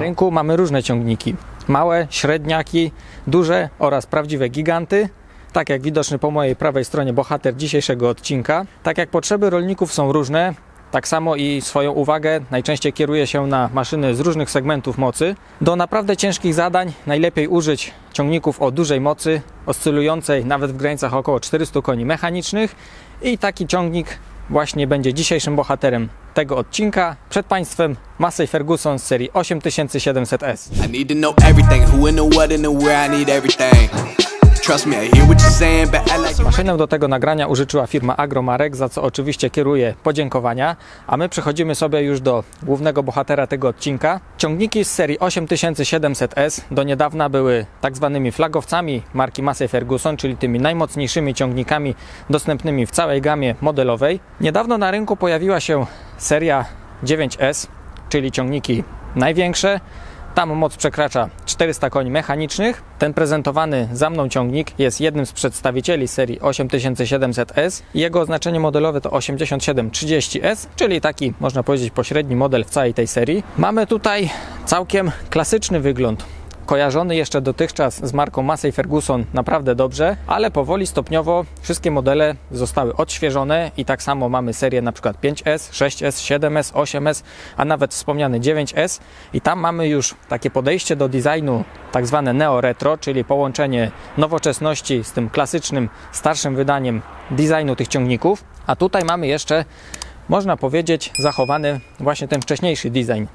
rynku mamy różne ciągniki. Małe, średniaki, duże oraz prawdziwe giganty. Tak jak widoczny po mojej prawej stronie bohater dzisiejszego odcinka. Tak jak potrzeby rolników są różne, tak samo i swoją uwagę najczęściej kieruje się na maszyny z różnych segmentów mocy. Do naprawdę ciężkich zadań najlepiej użyć ciągników o dużej mocy, oscylującej nawet w granicach około 400 koni mechanicznych. I taki ciągnik właśnie będzie dzisiejszym bohaterem tego odcinka. Przed Państwem Massey Ferguson z serii 8700S. Maszynę do tego nagrania użyczyła firma Agromarek, za co oczywiście kieruję podziękowania, a my przechodzimy sobie już do głównego bohatera tego odcinka. Ciągniki z serii 8700S do niedawna były tak zwanymi flagowcami marki Massey Ferguson, czyli tymi najmocniejszymi ciągnikami dostępnymi w całej gamie modelowej. Niedawno na rynku pojawiła się seria 9S, czyli ciągniki największe. Tam moc przekracza 400 koni mechanicznych. Ten prezentowany za mną ciągnik jest jednym z przedstawicieli serii 8700S. Jego oznaczenie modelowe to 8730S, czyli taki, można powiedzieć, pośredni model w całej tej serii. Mamy tutaj całkiem klasyczny wygląd, kojarzony jeszcze dotychczas z marką Massey Ferguson naprawdę dobrze, ale powoli, stopniowo wszystkie modele zostały odświeżone i tak samo mamy serię na przykład 5S, 6S, 7S, 8S, a nawet wspomniany 9S i tam mamy już takie podejście do designu tak zwane neo-retro, czyli połączenie nowoczesności z tym klasycznym, starszym wydaniem designu tych ciągników, a tutaj mamy jeszcze, można powiedzieć, zachowany właśnie ten wcześniejszy design.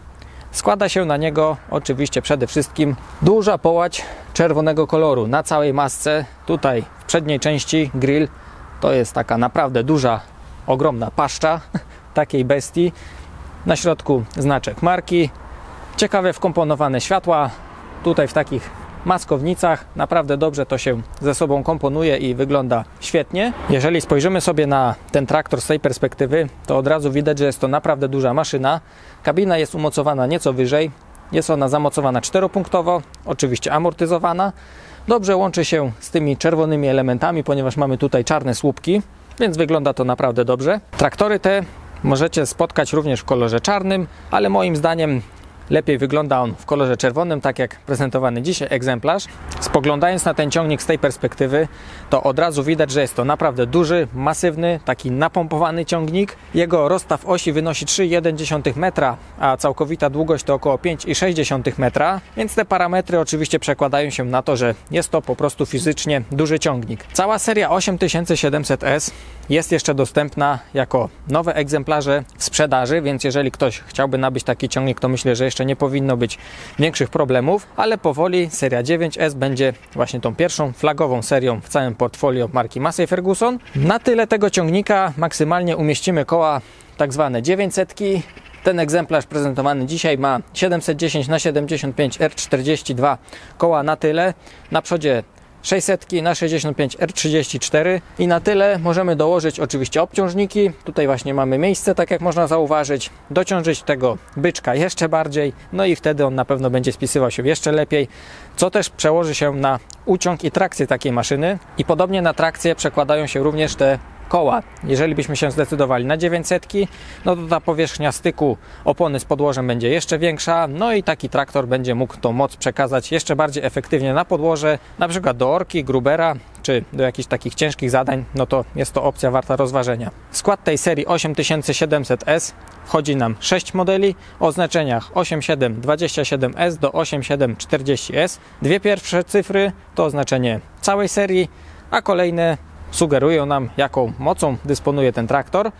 Składa się na niego oczywiście przede wszystkim duża połać czerwonego koloru na całej masce. Tutaj w przedniej części grill to jest taka naprawdę duża, ogromna paszcza takiej bestii. Na środku znaczek marki. Ciekawe wkomponowane światła. Tutaj w takich maskownicach. Naprawdę dobrze to się ze sobą komponuje i wygląda świetnie. Jeżeli spojrzymy sobie na ten traktor z tej perspektywy, to od razu widać, że jest to naprawdę duża maszyna. Kabina jest umocowana nieco wyżej. Jest ona zamocowana czteropunktowo, oczywiście amortyzowana. Dobrze łączy się z tymi czerwonymi elementami, ponieważ mamy tutaj czarne słupki, więc wygląda to naprawdę dobrze. Traktory te możecie spotkać również w kolorze czarnym, ale moim zdaniem lepiej wygląda on w kolorze czerwonym, tak jak prezentowany dzisiaj egzemplarz. Spoglądając na ten ciągnik z tej perspektywy, to od razu widać, że jest to naprawdę duży, masywny, taki napompowany ciągnik. Jego rozstaw osi wynosi 3,1 metra, a całkowita długość to około 5,6 metra, więc te parametry oczywiście przekładają się na to, że jest to po prostu fizycznie duży ciągnik. Cała seria 8700S jest jeszcze dostępna jako nowe egzemplarze w sprzedaży, więc jeżeli ktoś chciałby nabyć taki ciągnik, to myślę, że jeszcze nie powinno być większych problemów, ale powoli seria 9S będzie właśnie tą pierwszą flagową serią w całym portfolio marki Massey Ferguson. Na tyle tego ciągnika maksymalnie umieścimy koła tak zwane 900. Ten egzemplarz prezentowany dzisiaj ma 710/75 R42 koła na tyle. Na przodzie 600 na 65 R34 i na tyle możemy dołożyć oczywiście obciążniki. Tutaj właśnie mamy miejsce, tak jak można zauważyć, dociążyć tego byczka jeszcze bardziej, no i wtedy on na pewno będzie spisywał się jeszcze lepiej, co też przełoży się na uciąg i trakcję takiej maszyny i podobnie na trakcję przekładają się również te koła. Jeżeli byśmy się zdecydowali na 900, no to ta powierzchnia styku opony z podłożem będzie jeszcze większa, no i taki traktor będzie mógł tą moc przekazać jeszcze bardziej efektywnie na podłoże, na przykład do orki, grubera, czy do jakichś takich ciężkich zadań, no to jest to opcja warta rozważenia. W skład tej serii 8700S wchodzi nam 6 modeli o oznaczeniach 8727S do 8740S. Dwie pierwsze cyfry to oznaczenie całej serii, a kolejne sugerują nam, jaką mocą dysponuje ten traktor.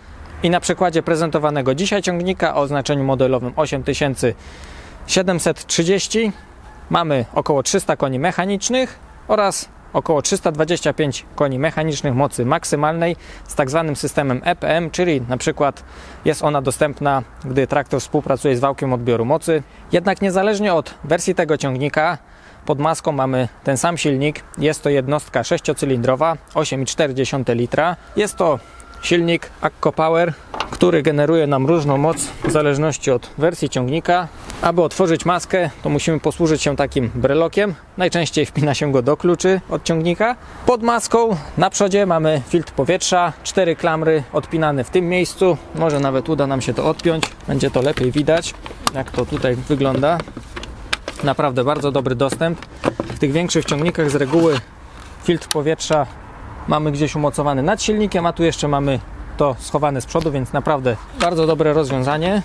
I na przykładzie prezentowanego dzisiaj ciągnika o oznaczeniu modelowym 8730 mamy około 300 koni mechanicznych oraz około 325 koni mechanicznych mocy maksymalnej z tak zwanym systemem EPM, czyli na przykład jest ona dostępna, gdy traktor współpracuje z wałkiem odbioru mocy. Jednak niezależnie od wersji tego ciągnika, pod maską mamy ten sam silnik. Jest to jednostka 6-cylindrowa, 8,4 litra. Jest to silnik Akko Power, który generuje nam różną moc w zależności od wersji ciągnika. Aby otworzyć maskę, to musimy posłużyć się takim brelokiem. Najczęściej wpina się go do kluczy od ciągnika. Pod maską na przodzie mamy filtr powietrza, 4 klamry odpinane w tym miejscu. Może nawet uda nam się to odpiąć, będzie to lepiej widać, jak to tutaj wygląda. Naprawdę bardzo dobry dostęp. W tych większych ciągnikach z reguły filtr powietrza mamy gdzieś umocowany nad silnikiem, a tu jeszcze mamy to schowane z przodu, więc naprawdę bardzo dobre rozwiązanie.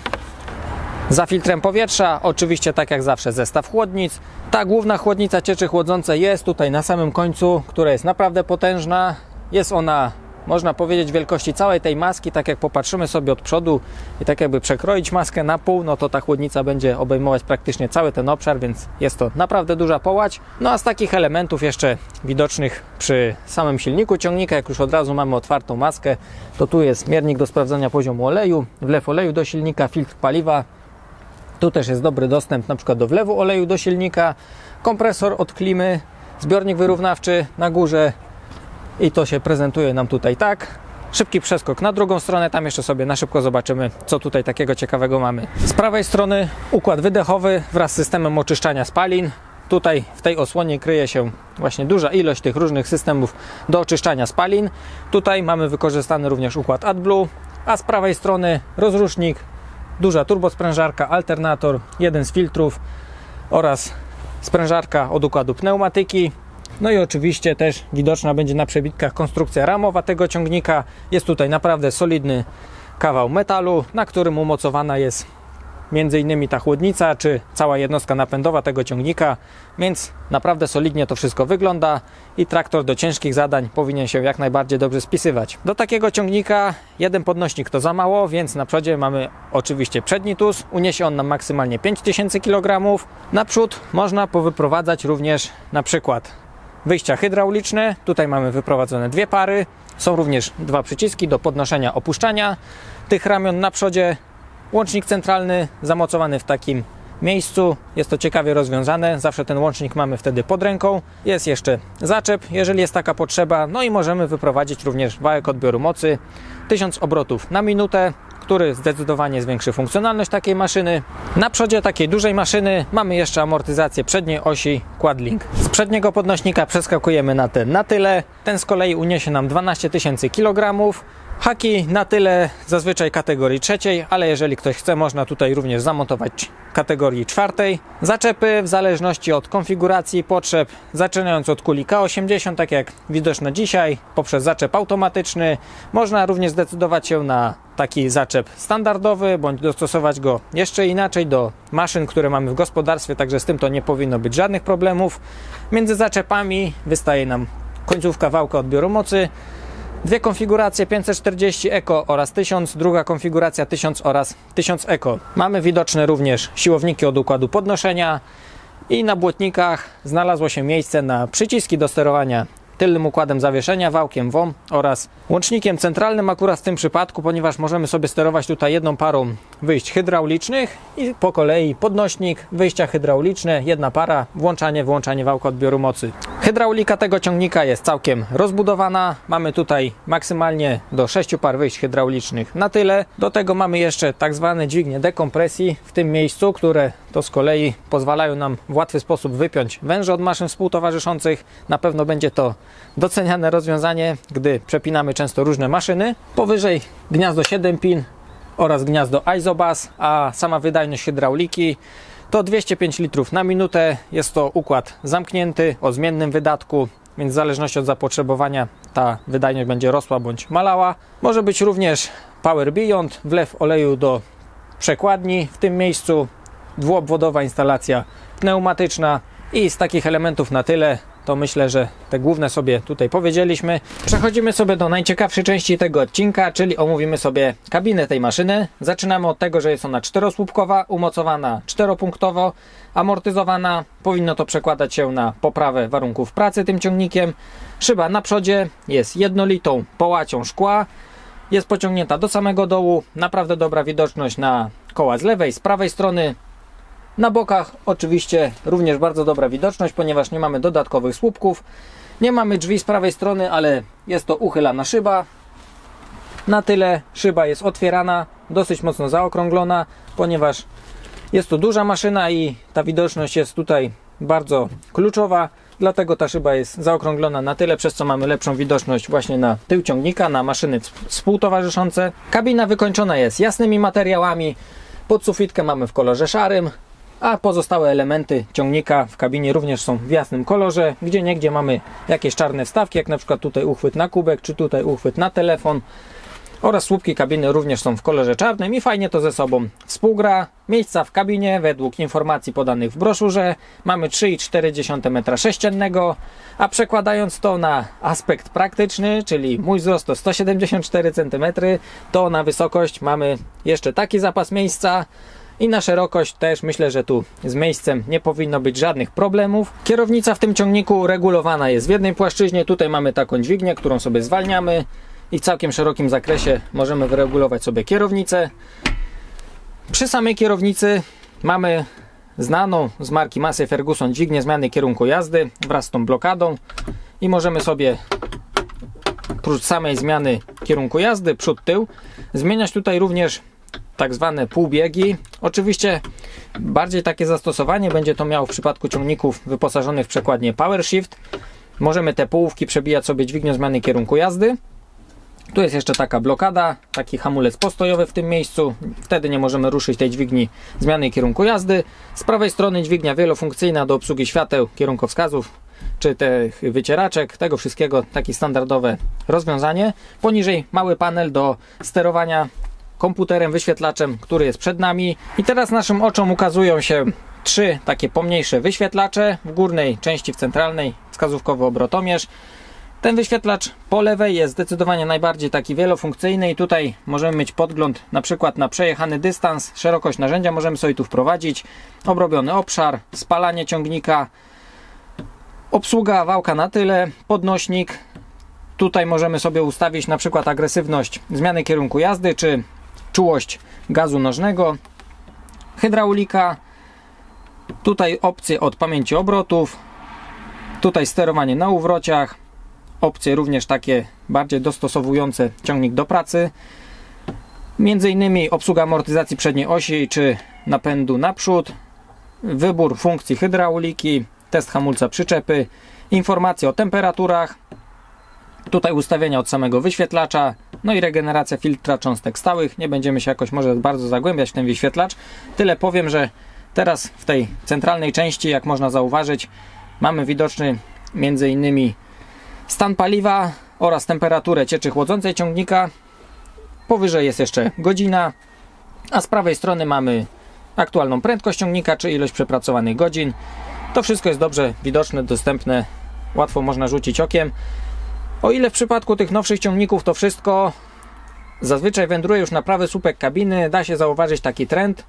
Za filtrem powietrza oczywiście, tak jak zawsze, zestaw chłodnic. Ta główna chłodnica cieczy chłodzące jest tutaj na samym końcu, która jest naprawdę potężna. Jest ona, można powiedzieć, wielkości całej tej maski. Tak jak popatrzymy sobie od przodu i tak jakby przekroić maskę na pół, no to ta chłodnica będzie obejmować praktycznie cały ten obszar, więc jest to naprawdę duża połać. No a z takich elementów jeszcze widocznych przy samym silniku ciągnika, jak już od razu mamy otwartą maskę, to tu jest miernik do sprawdzania poziomu oleju, wlew oleju do silnika, filtr paliwa. Tu też jest dobry dostęp na przykład do wlewu oleju do silnika, kompresor od klimy, zbiornik wyrównawczy na górze i to się prezentuje nam tutaj tak. Szybki przeskok na drugą stronę, tam jeszcze sobie na szybko zobaczymy, co tutaj takiego ciekawego mamy. Z prawej strony układ wydechowy wraz z systemem oczyszczania spalin. Tutaj w tej osłonie kryje się właśnie duża ilość tych różnych systemów do oczyszczania spalin. Tutaj mamy wykorzystany również układ AdBlue, a z prawej strony rozrusznik, duża turbosprężarka, alternator, jeden z filtrów oraz sprężarka od układu pneumatyki. No i oczywiście też widoczna będzie na przebitkach konstrukcja ramowa tego ciągnika. Jest tutaj naprawdę solidny kawał metalu, na którym umocowana jest między innymi ta chłodnica, czy cała jednostka napędowa tego ciągnika, więc naprawdę solidnie to wszystko wygląda i traktor do ciężkich zadań powinien się jak najbardziej dobrze spisywać. Do takiego ciągnika jeden podnośnik to za mało, więc na przodzie mamy oczywiście przedni tus, uniesie on nam maksymalnie 5000 kg. Naprzód można powyprowadzać również na przykład wyjścia hydrauliczne, tutaj mamy wyprowadzone dwie pary, są również dwa przyciski do podnoszenia, opuszczania tych ramion na przodzie. Łącznik centralny zamocowany w takim miejscu, jest to ciekawie rozwiązane, zawsze ten łącznik mamy wtedy pod ręką. Jest jeszcze zaczep, jeżeli jest taka potrzeba, no i możemy wyprowadzić również wałek odbioru mocy 1000 obrotów na minutę, który zdecydowanie zwiększy funkcjonalność takiej maszyny. Na przodzie takiej dużej maszyny mamy jeszcze amortyzację przedniej osi Quadlink. Z przedniego podnośnika przeskakujemy na ten na tyle, ten z kolei uniesie nam 12 000 kg. Haki na tyle zazwyczaj kategorii trzeciej, ale jeżeli ktoś chce, można tutaj również zamontować kategorii czwartej. Zaczepy w zależności od konfiguracji potrzeb, zaczynając od kuli K80, tak jak widoczne dzisiaj, poprzez zaczep automatyczny. Można również zdecydować się na taki zaczep standardowy, bądź dostosować go jeszcze inaczej do maszyn, które mamy w gospodarstwie, także z tym to nie powinno być żadnych problemów. Między zaczepami wystaje nam końcówka wałka odbioru mocy. Dwie konfiguracje 540 Eco oraz 1000, druga konfiguracja 1000 oraz 1000 Eco. Mamy widoczne również siłowniki od układu podnoszenia i na błotnikach znalazło się miejsce na przyciski do sterowania tylnym układem zawieszenia, wałkiem WOM oraz łącznikiem centralnym akurat w tym przypadku, ponieważ możemy sobie sterować tutaj jedną parą wyjść hydraulicznych i po kolei podnośnik, wyjścia hydrauliczne, jedna para, wyłączanie wałka odbioru mocy. Hydraulika tego ciągnika jest całkiem rozbudowana, mamy tutaj maksymalnie do 6 par wyjść hydraulicznych na tyle. Do tego mamy jeszcze tak zwane dźwignie dekompresji w tym miejscu, które to z kolei pozwalają nam w łatwy sposób wypiąć węże od maszyn współtowarzyszących. Na pewno będzie to doceniane rozwiązanie, gdy przepinamy często różne maszyny. Powyżej gniazdo 7 pin oraz gniazdo isobus, a sama wydajność hydrauliki to 205 litrów na minutę. Jest to układ zamknięty o zmiennym wydatku, więc w zależności od zapotrzebowania ta wydajność będzie rosła bądź malała. Może być również Power Beyond, wlew oleju do przekładni w tym miejscu, dwuobwodowa instalacja pneumatyczna i z takich elementów na tyle. To myślę, że te główne sobie tutaj powiedzieliśmy. Przechodzimy sobie do najciekawszej części tego odcinka, czyli omówimy sobie kabinę tej maszyny. Zaczynamy od tego, że jest ona czterosłupkowa, umocowana czteropunktowo, amortyzowana. Powinno to przekładać się na poprawę warunków pracy tym ciągnikiem. Szyba na przodzie jest jednolitą połacią szkła. Jest pociągnięta do samego dołu. Naprawdę dobra widoczność na koła z lewej, z prawej strony. Na bokach oczywiście również bardzo dobra widoczność, ponieważ nie mamy dodatkowych słupków. Nie mamy drzwi z prawej strony, ale jest to uchylana szyba. Na tyle szyba jest otwierana, dosyć mocno zaokrąglona, ponieważ jest to duża maszyna i ta widoczność jest tutaj bardzo kluczowa. Dlatego ta szyba jest zaokrąglona na tyle, przez co mamy lepszą widoczność właśnie na tył ciągnika, na maszyny współtowarzyszące. Kabina wykończona jest jasnymi materiałami. Podsufitkę mamy w kolorze szarym. a pozostałe elementy ciągnika w kabinie również są w jasnym kolorze. Gdzieniegdzie mamy jakieś czarne wstawki, jak na przykład tutaj uchwyt na kubek, czy tutaj uchwyt na telefon. Oraz słupki kabiny również są w kolorze czarnym i fajnie to ze sobą współgra. Miejsca w kabinie według informacji podanych w broszurze mamy 3,4 m², a przekładając to na aspekt praktyczny, czyli mój wzrost to 174 cm, to na wysokość mamy jeszcze taki zapas miejsca i na szerokość też myślę, że tu z miejscem nie powinno być żadnych problemów. Kierownica w tym ciągniku regulowana jest w jednej płaszczyźnie, tutaj mamy taką dźwignię, którą sobie zwalniamy i w całkiem szerokim zakresie możemy wyregulować sobie kierownicę. Przy samej kierownicy mamy znaną z marki Massey Ferguson dźwignię zmiany kierunku jazdy wraz z tą blokadą i możemy sobie oprócz samej zmiany kierunku jazdy przód, tył zmieniać tutaj również tak zwane półbiegi. Oczywiście bardziej takie zastosowanie będzie to miało w przypadku ciągników wyposażonych w przekładnię PowerShift. Możemy te połówki przebijać sobie dźwignią zmiany kierunku jazdy. Tu jest jeszcze taka blokada, taki hamulec postojowy w tym miejscu. Wtedy nie możemy ruszyć tej dźwigni zmiany kierunku jazdy. Z prawej strony dźwignia wielofunkcyjna do obsługi świateł, kierunkowskazów czy tych wycieraczek, tego wszystkiego takie standardowe rozwiązanie. Poniżej mały panel do sterowania komputerem, wyświetlaczem, który jest przed nami. I teraz naszym oczom ukazują się trzy takie pomniejsze wyświetlacze. W górnej części, w centralnej, wskazówkowy obrotomierz. Ten wyświetlacz po lewej jest zdecydowanie najbardziej taki wielofunkcyjny i tutaj możemy mieć podgląd na przykład na przejechany dystans, szerokość narzędzia możemy sobie tu wprowadzić, obrobiony obszar, spalanie ciągnika, obsługa wałka na tyle, podnośnik. Tutaj możemy sobie ustawić na przykład agresywność zmiany kierunku jazdy czy czułość gazu nożnego, hydraulika, tutaj opcje od pamięci obrotów, tutaj sterowanie na uwrociach, opcje również takie bardziej dostosowujące ciągnik do pracy, między innymi obsługa amortyzacji przedniej osi czy napędu naprzód, wybór funkcji hydrauliki, test hamulca przyczepy, informacje o temperaturach, tutaj ustawienia od samego wyświetlacza, no i regeneracja filtra cząstek stałych. Nie będziemy się jakoś może bardzo zagłębiać w ten wyświetlacz, tyle powiem, że teraz w tej centralnej części, jak można zauważyć, mamy widoczny między innymi stan paliwa oraz temperaturę cieczy chłodzącej ciągnika. Powyżej jest jeszcze godzina, a z prawej strony mamy aktualną prędkość ciągnika czy ilość przepracowanych godzin. To wszystko jest dobrze widoczne, dostępne, łatwo można rzucić okiem. O ile w przypadku tych nowszych ciągników to wszystko zazwyczaj wędruje już na prawy słupek kabiny, da się zauważyć taki trend,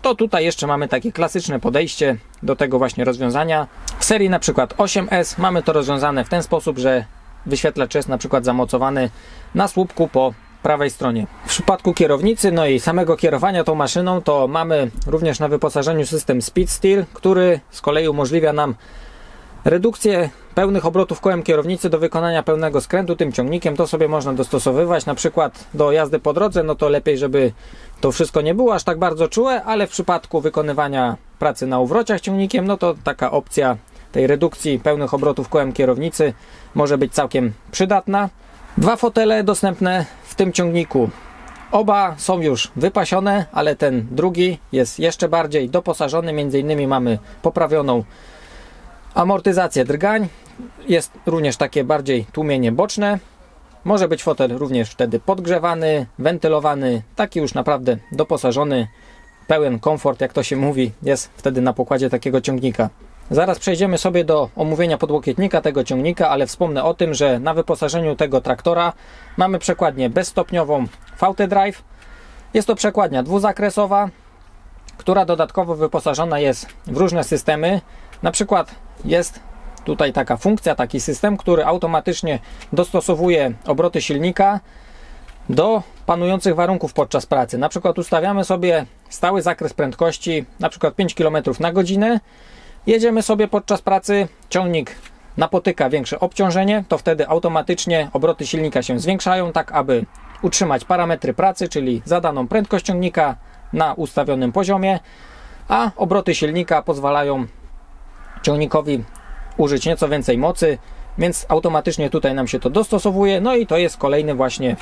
to tutaj jeszcze mamy takie klasyczne podejście do tego właśnie rozwiązania. W serii na przykład 8S mamy to rozwiązane w ten sposób, że wyświetlacz jest na przykład zamocowany na słupku po prawej stronie. W przypadku kierownicy, no i samego kierowania tą maszyną, to mamy również na wyposażeniu system Speed Steer, który z kolei umożliwia nam redukcję pełnych obrotów kołem kierownicy do wykonania pełnego skrętu tym ciągnikiem. To sobie można dostosowywać na przykład do jazdy po drodze, no to lepiej, żeby to wszystko nie było aż tak bardzo czułe, ale w przypadku wykonywania pracy na uwrociach ciągnikiem, no to taka opcja tej redukcji pełnych obrotów kołem kierownicy może być całkiem przydatna. Dwa fotele dostępne w tym ciągniku. Oba są już wypasione, ale ten drugi jest jeszcze bardziej doposażony. Między innymi mamy poprawioną amortyzację drgań. Jest również takie bardziej tłumienie boczne. Może być fotel również wtedy podgrzewany, wentylowany, taki już naprawdę doposażony, pełen komfort, jak to się mówi, jest wtedy na pokładzie takiego ciągnika. Zaraz przejdziemy sobie do omówienia podłokietnika tego ciągnika, ale wspomnę o tym, że na wyposażeniu tego traktora mamy przekładnię bezstopniową VT Drive. Jest to przekładnia dwuzakresowa, która dodatkowo wyposażona jest w różne systemy. Na przykład jest tutaj taka funkcja, taki system, który automatycznie dostosowuje obroty silnika do panujących warunków podczas pracy. Na przykład ustawiamy sobie stały zakres prędkości, na przykład 5 km na godzinę. Jedziemy sobie podczas pracy, ciągnik napotyka większe obciążenie, to wtedy automatycznie obroty silnika się zwiększają, tak aby utrzymać parametry pracy, czyli zadaną prędkość ciągnika na ustawionym poziomie, a obroty silnika pozwalają ciągnikowi użyć nieco więcej mocy, więc automatycznie tutaj nam się to dostosowuje. No i to jest kolejny właśnie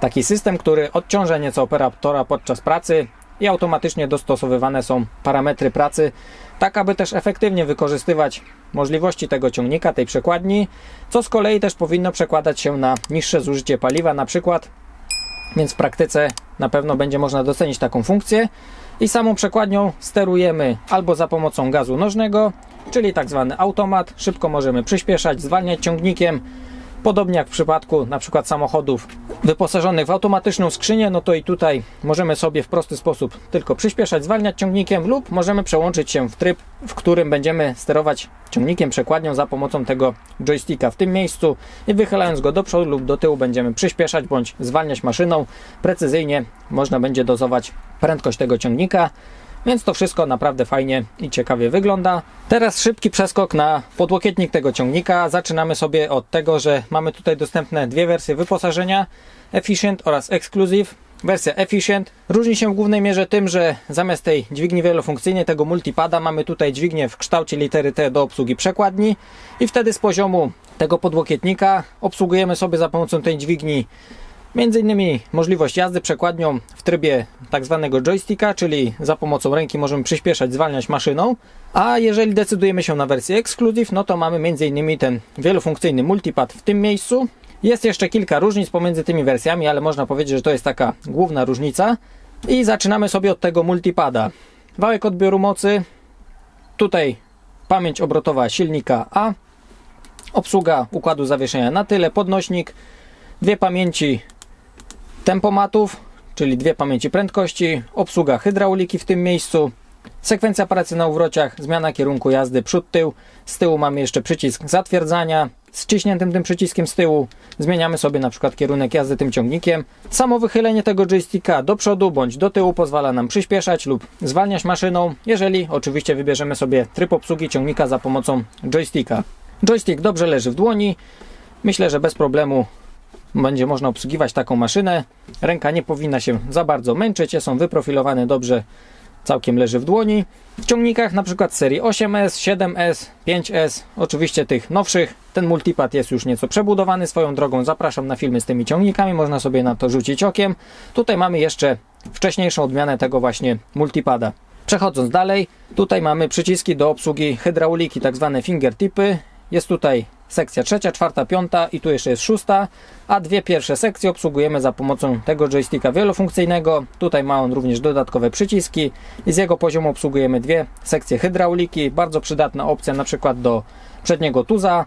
taki system, który odciąża nieco operatora podczas pracy, i automatycznie dostosowywane są parametry pracy, tak aby też efektywnie wykorzystywać możliwości tego ciągnika, tej przekładni, co z kolei też powinno przekładać się na niższe zużycie paliwa na przykład, więc w praktyce na pewno będzie można docenić taką funkcję. I samą przekładnią sterujemy albo za pomocą gazu nożnego, czyli tak zwany automat. Szybko możemy przyspieszać, zwalniać ciągnikiem. Podobnie jak w przypadku na przykład samochodów wyposażonych w automatyczną skrzynię, no to i tutaj możemy sobie w prosty sposób tylko przyspieszać, zwalniać ciągnikiem lub możemy przełączyć się w tryb, w którym będziemy sterować ciągnikiem, przekładnią za pomocą tego joysticka w tym miejscu i wychylając go do przodu lub do tyłu będziemy przyspieszać bądź zwalniać maszyną. Precyzyjnie można będzie dozować prędkość tego ciągnika. Więc to wszystko naprawdę fajnie i ciekawie wygląda. Teraz szybki przeskok na podłokietnik tego ciągnika. Zaczynamy sobie od tego, że mamy tutaj dostępne dwie wersje wyposażenia: Efficient oraz Exclusive. Wersja Efficient różni się w głównej mierze tym, że zamiast tej dźwigni wielofunkcyjnej, tego multipada, mamy tutaj dźwignię w kształcie litery T do obsługi przekładni i wtedy z poziomu tego podłokietnika obsługujemy sobie za pomocą tej dźwigni między innymi możliwość jazdy przekładnią w trybie tak zwanego joysticka, czyli za pomocą ręki możemy przyspieszać, zwalniać maszyną. A jeżeli decydujemy się na wersję Exclusive, no to mamy między innymi ten wielofunkcyjny multipad w tym miejscu. Jest jeszcze kilka różnic pomiędzy tymi wersjami, ale można powiedzieć, że to jest taka główna różnica. I zaczynamy sobie od tego multipada. Wałek odbioru mocy, tutaj pamięć obrotowa silnika A, obsługa układu zawieszenia na tyle, podnośnik, dwie pamięci tempomatów, czyli dwie pamięci prędkości, obsługa hydrauliki w tym miejscu, sekwencja pracy na uwrociach, zmiana kierunku jazdy przód-tył, z tyłu mamy jeszcze przycisk zatwierdzania, z wciśniętym tym przyciskiem z tyłu zmieniamy sobie na przykład kierunek jazdy tym ciągnikiem. Samo wychylenie tego joysticka do przodu bądź do tyłu pozwala nam przyspieszać lub zwalniać maszyną, jeżeli oczywiście wybierzemy sobie tryb obsługi ciągnika za pomocą joysticka. Joystick dobrze leży w dłoni, myślę, że bez problemu będzie można obsługiwać taką maszynę. Ręka nie powinna się za bardzo męczyć, są wyprofilowane dobrze, całkiem leży w dłoni. W ciągnikach na przykład serii 8S, 7S, 5S, oczywiście tych nowszych, ten multipad jest już nieco przebudowany. Swoją drogą zapraszam na filmy z tymi ciągnikami, można sobie na to rzucić okiem. Tutaj mamy jeszcze wcześniejszą odmianę tego właśnie multipada. Przechodząc dalej, tutaj mamy przyciski do obsługi hydrauliki, tak zwane fingertipy. Jest tutaj sekcja trzecia, czwarta, piąta i tu jeszcze jest szósta, a dwie pierwsze sekcje obsługujemy za pomocą tego joysticka wielofunkcyjnego. Tutaj ma on również dodatkowe przyciski i z jego poziomu obsługujemy dwie sekcje hydrauliki. Bardzo przydatna opcja na przykład do przedniego tuza,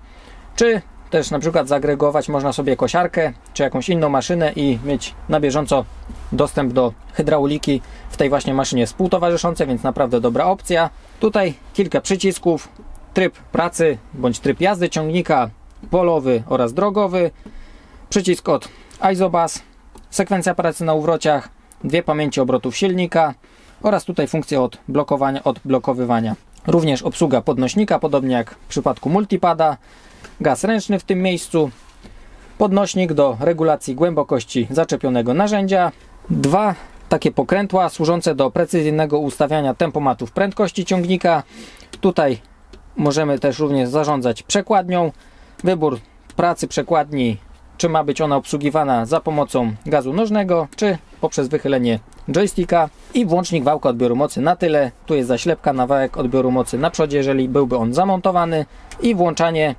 czy też na przykład zagregować można sobie kosiarkę, czy jakąś inną maszynę i mieć na bieżąco dostęp do hydrauliki w tej właśnie maszynie współtowarzyszącej, więc naprawdę dobra opcja. Tutaj kilka przycisków: tryb pracy bądź tryb jazdy ciągnika, polowy oraz drogowy, przycisk od ISOBUS, sekwencja pracy na uwrociach, dwie pamięci obrotów silnika oraz tutaj funkcja odblokowywania. Również obsługa podnośnika, podobnie jak w przypadku multipada, gaz ręczny w tym miejscu, podnośnik do regulacji głębokości zaczepionego narzędzia, dwa takie pokrętła służące do precyzyjnego ustawiania tempomatów prędkości ciągnika. Tutaj możemy też również zarządzać przekładnią. Wybór pracy przekładni, czy ma być ona obsługiwana za pomocą gazu nożnego, czy poprzez wychylenie joysticka, i włącznik wałka odbioru mocy na tyle. Tu jest zaślepka na wałek odbioru mocy na przodzie, jeżeli byłby on zamontowany, i włączanie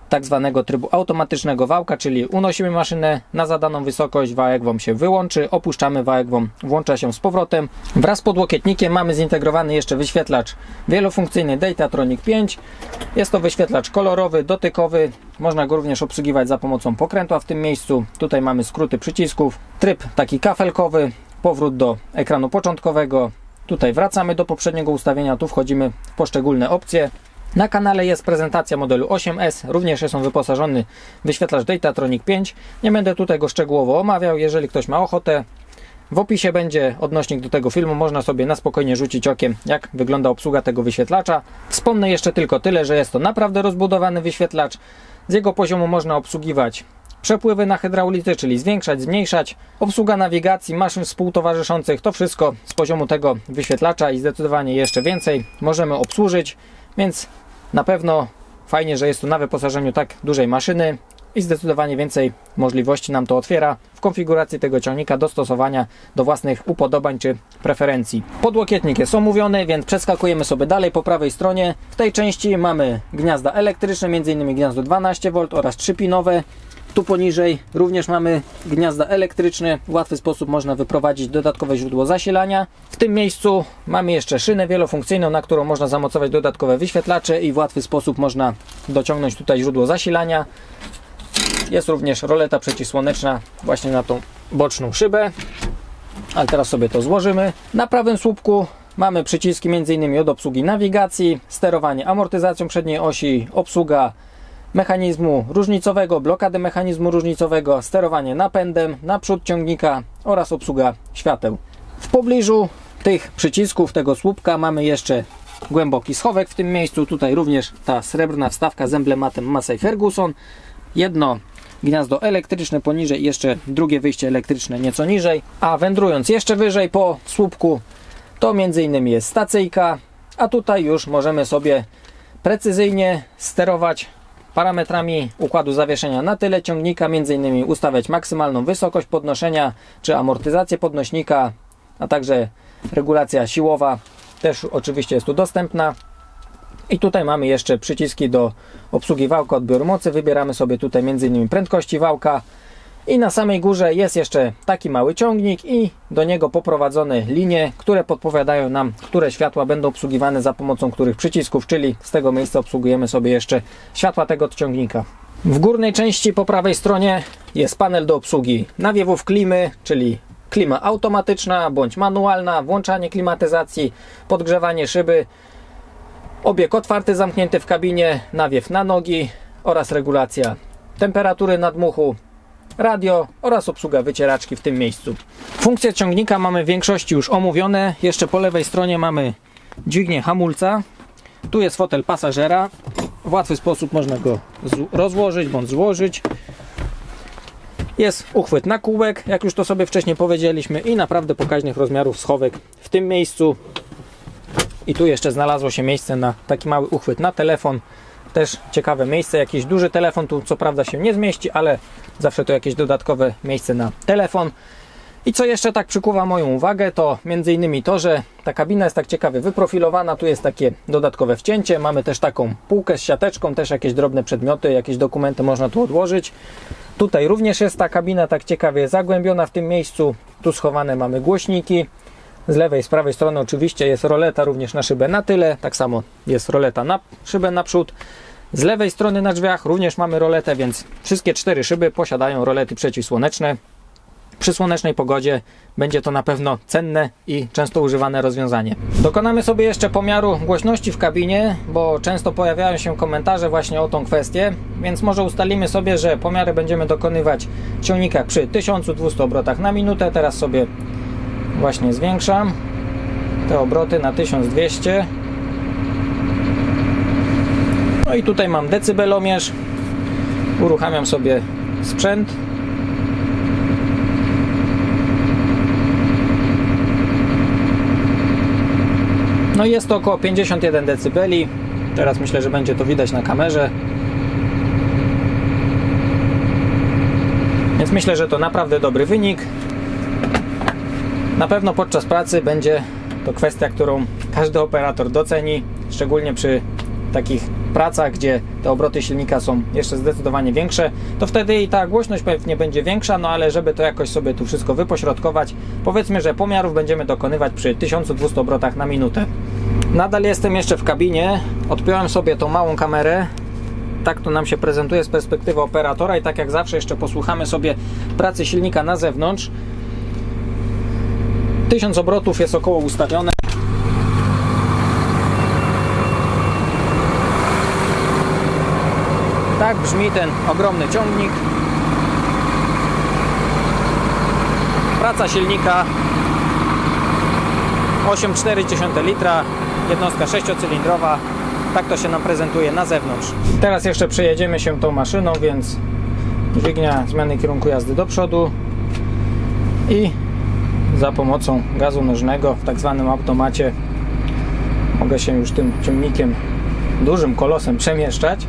tak zwanego trybu automatycznego wałka, czyli unosimy maszynę na zadaną wysokość, wałek WOM się wyłączy, opuszczamy, wałek WOM włącza się z powrotem. Wraz z podłokietnikiem mamy zintegrowany jeszcze wyświetlacz wielofunkcyjny Datatronic 5. Jest to wyświetlacz kolorowy, dotykowy, można go również obsługiwać za pomocą pokrętła w tym miejscu. Tutaj mamy skróty przycisków, tryb taki kafelkowy, powrót do ekranu początkowego. Tutaj wracamy do poprzedniego ustawienia, tu wchodzimy w poszczególne opcje. Na kanale jest prezentacja modelu 8S, również jest on wyposażony w wyświetlacz Datatronic 5. Nie będę tutaj go szczegółowo omawiał, jeżeli ktoś ma ochotę. W opisie będzie odnośnik do tego filmu, można sobie na spokojnie rzucić okiem, jak wygląda obsługa tego wyświetlacza. Wspomnę jeszcze tylko tyle, że jest to naprawdę rozbudowany wyświetlacz. Z jego poziomu można obsługiwać przepływy na hydraulice, czyli zwiększać, zmniejszać, obsługa nawigacji, maszyn współtowarzyszących, to wszystko z poziomu tego wyświetlacza i zdecydowanie jeszcze więcej możemy obsłużyć, więc na pewno fajnie, że jest to na wyposażeniu tak dużej maszyny. i zdecydowanie więcej możliwości nam to otwiera w konfiguracji tego ciągnika do stosowania do własnych upodobań czy preferencji. Podłokietnik jest omówiony, więc przeskakujemy sobie dalej po prawej stronie. W tej części mamy gniazda elektryczne, m.in. gniazdo 12V oraz 3-pinowe. Tu poniżej również mamy gniazda elektryczne. W łatwy sposób można wyprowadzić dodatkowe źródło zasilania. W tym miejscu mamy jeszcze szynę wielofunkcyjną, na którą można zamocować dodatkowe wyświetlacze i w łatwy sposób można dociągnąć tutaj źródło zasilania. Jest również roleta przeciwsłoneczna właśnie na tą boczną szybę. Ale teraz sobie to złożymy. Na prawym słupku mamy przyciski m.in. od obsługi nawigacji, sterowanie amortyzacją przedniej osi, obsługa mechanizmu różnicowego, blokady mechanizmu różnicowego, sterowanie napędem, naprzód ciągnika oraz obsługa świateł. W pobliżu tych przycisków, tego słupka mamy jeszcze głęboki schowek w tym miejscu. Tutaj również ta srebrna wstawka z emblematem Massey Ferguson. Jedno gniazdo elektryczne poniżej, jeszcze drugie wyjście elektryczne nieco niżej. A wędrując jeszcze wyżej po słupku, to m.in. jest stacyjka, a tutaj już możemy sobie precyzyjnie sterować parametrami układu zawieszenia na tyle ciągnika, m.in. ustawiać maksymalną wysokość podnoszenia czy amortyzację podnośnika, a także regulacja siłowa też oczywiście jest tu dostępna. I tutaj mamy jeszcze przyciski do obsługi wałka odbioru mocy. Wybieramy sobie tutaj m.in. prędkości wałka. I na samej górze jest jeszcze taki mały ciągnik i do niego poprowadzone linie, które podpowiadają nam, które światła będą obsługiwane za pomocą których przycisków, czyli z tego miejsca obsługujemy sobie jeszcze światła tego ciągnika. W górnej części po prawej stronie jest panel do obsługi nawiewów klimy, czyli klima automatyczna bądź manualna, włączanie klimatyzacji, podgrzewanie szyby, obieg otwarty, zamknięty w kabinie, nawiew na nogi oraz regulacja temperatury nadmuchu, radio oraz obsługa wycieraczki w tym miejscu. Funkcje ciągnika mamy w większości już omówione. Jeszcze po lewej stronie mamy dźwignię hamulca. Tu jest fotel pasażera. W łatwy sposób można go rozłożyć bądź złożyć. Jest uchwyt na kółek, jak już to sobie wcześniej powiedzieliśmy, i naprawdę pokaźnych rozmiarów schowek w tym miejscu. I tu jeszcze znalazło się miejsce na taki mały uchwyt na telefon. Też ciekawe miejsce, jakiś duży telefon tu co prawda się nie zmieści, ale zawsze to jakieś dodatkowe miejsce na telefon. I co jeszcze tak przykuwa moją uwagę, to m.in. to, że ta kabina jest tak ciekawie wyprofilowana. Tu jest takie dodatkowe wcięcie, mamy też taką półkę z siateczką, też jakieś drobne przedmioty, jakieś dokumenty można tu odłożyć. Tutaj również jest ta kabina tak ciekawie zagłębiona w tym miejscu. Tu schowane mamy głośniki. Z lewej, z prawej strony oczywiście jest roleta również na szybę na tyle, tak samo jest roleta na szybę naprzód. Z lewej strony na drzwiach również mamy roletę, więc wszystkie 4 szyby posiadają rolety przeciwsłoneczne. Przy słonecznej pogodzie będzie to na pewno cenne i często używane rozwiązanie. Dokonamy sobie jeszcze pomiaru głośności w kabinie, bo często pojawiają się komentarze właśnie o tą kwestię, więc może ustalimy sobie, że pomiary będziemy dokonywać w ciągnikach przy 1200 obrotach na minutę. Teraz sobie właśnie zwiększam te obroty na 1200. No i tutaj mam decybelomierz. Uruchamiam sobie sprzęt. No i jest to około 51 dB. Teraz myślę, że będzie to widać na kamerze. Więc myślę, że to naprawdę dobry wynik. Na pewno podczas pracy będzie to kwestia, którą każdy operator doceni, szczególnie przy takich pracach, gdzie te obroty silnika są jeszcze zdecydowanie większe, to wtedy i ta głośność pewnie będzie większa, no ale żeby to jakoś sobie tu wszystko wypośrodkować, powiedzmy, że pomiarów będziemy dokonywać przy 1200 obrotach na minutę. Nadal jestem jeszcze w kabinie, odpiąłem sobie tą małą kamerę, tak to nam się prezentuje z perspektywy operatora i tak jak zawsze jeszcze posłuchamy sobie pracy silnika na zewnątrz. 1000 obrotów jest około ustawione. Tak brzmi ten ogromny ciągnik. Praca silnika 8,4 litra, jednostka 6-cylindrowa. Tak to się nam prezentuje na zewnątrz. Teraz jeszcze przejedziemy się tą maszyną, więc dźwignia zmiany kierunku jazdy do przodu i za pomocą gazu nożnego w tak zwanym automacie mogę się już tym ciągnikiem, dużym kolosem przemieszczać.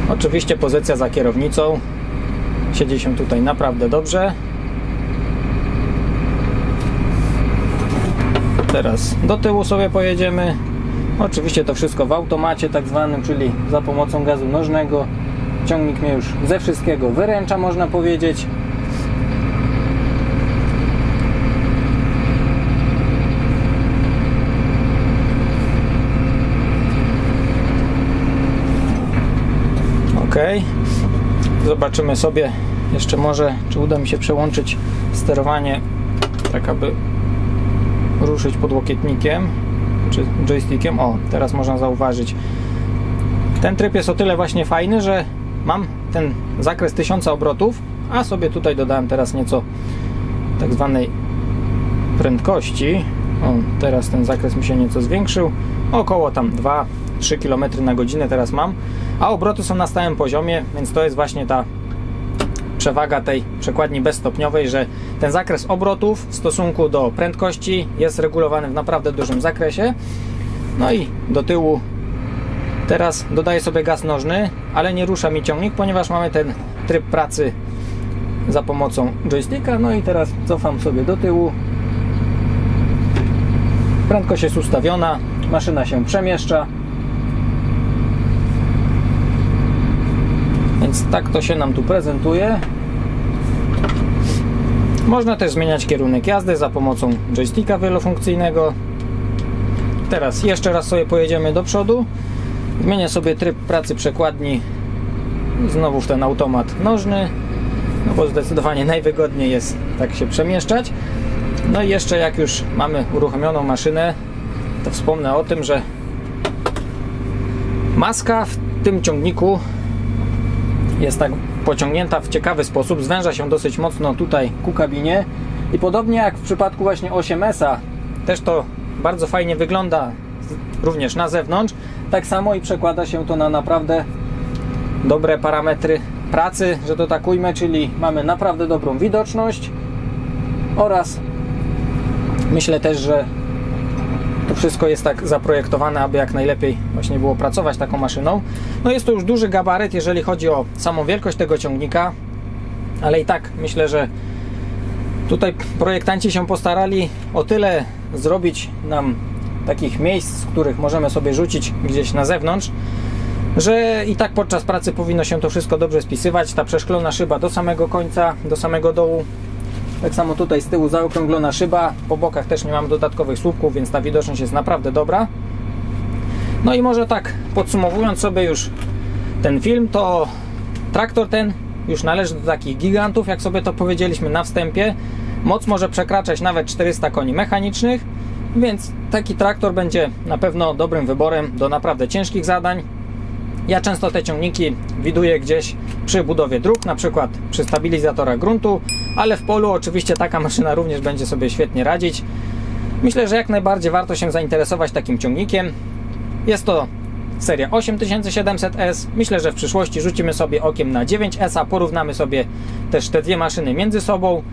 Oczywiście pozycja za kierownicą. Siedzi się tutaj naprawdę dobrze. Teraz do tyłu sobie pojedziemy. Oczywiście to wszystko w automacie tak zwanym, czyli za pomocą gazu nożnego. Ciągnik mnie już ze wszystkiego wyręcza, można powiedzieć. Ok. Zobaczymy sobie jeszcze może, czy uda mi się przełączyć sterowanie tak, aby ruszyć podłokietnikiem czy joystickiem. O, teraz można zauważyć. Ten tryb jest o tyle właśnie fajny, że mam ten zakres 1000 obrotów, a sobie tutaj dodałem teraz nieco tak zwanej prędkości. O, teraz ten zakres mi się nieco zwiększył. Około tam 2-3 km na godzinę teraz mam, a obroty są na stałym poziomie, więc to jest właśnie ta przewaga tej przekładni bezstopniowej, że ten zakres obrotów w stosunku do prędkości jest regulowany w naprawdę dużym zakresie. No i do tyłu teraz dodaję sobie gaz nożny, ale nie rusza mi ciągnik, ponieważ mamy ten tryb pracy za pomocą joysticka. No i teraz cofam sobie do tyłu. Prędkość jest ustawiona, maszyna się przemieszcza. Więc tak to się nam tu prezentuje. Można też zmieniać kierunek jazdy za pomocą joysticka wielofunkcyjnego. Teraz jeszcze raz sobie pojedziemy do przodu. Zmienię sobie tryb pracy przekładni znowu w ten automat nożny, no bo zdecydowanie najwygodniej jest tak się przemieszczać. No i jeszcze jak już mamy uruchomioną maszynę, to wspomnę o tym, że maska w tym ciągniku jest tak pociągnięta w ciekawy sposób, zwęża się dosyć mocno tutaj ku kabinie i podobnie jak w przypadku właśnie 8S-a, też to bardzo fajnie wygląda również na zewnątrz, tak samo i przekłada się to na naprawdę dobre parametry pracy, że to tak ujmę, czyli mamy naprawdę dobrą widoczność oraz myślę też, że to wszystko jest tak zaprojektowane, aby jak najlepiej właśnie było pracować taką maszyną. No jest to już duży gabaryt, jeżeli chodzi o samą wielkość tego ciągnika, ale i tak myślę, że tutaj projektanci się postarali o tyle zrobić nam takich miejsc, z których możemy sobie rzucić gdzieś na zewnątrz, że i tak podczas pracy powinno się to wszystko dobrze spisywać. Ta przeszklona szyba do samego końca, do samego dołu. Tak samo tutaj z tyłu zaokrąglona szyba, po bokach też nie mamy dodatkowych słupków, więc ta widoczność jest naprawdę dobra. No i może tak podsumowując sobie już ten film, to traktor ten już należy do takich gigantów, jak sobie to powiedzieliśmy na wstępie. Moc może przekraczać nawet 400 koni mechanicznych, więc taki traktor będzie na pewno dobrym wyborem do naprawdę ciężkich zadań. Ja często te ciągniki widuję gdzieś przy budowie dróg, na przykład przy stabilizatorach gruntu, ale w polu oczywiście taka maszyna również będzie sobie świetnie radzić. Myślę, że jak najbardziej warto się zainteresować takim ciągnikiem. Jest to seria 8700S. Myślę, że w przyszłości rzucimy sobie okiem na 9S, porównamy sobie też te dwie maszyny między sobą.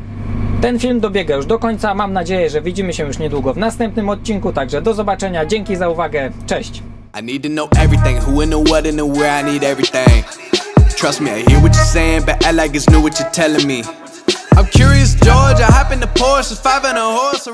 Ten film dobiega już do końca. Mam nadzieję, że widzimy się już niedługo w następnym odcinku, także do zobaczenia. Dzięki za uwagę. Cześć! I need to know everything, who and the what and the where, I need everything. Trust me, I hear what you're saying, but act like it's new what you're telling me. I'm curious, George, I hop in the Porsche, 5 and a horse.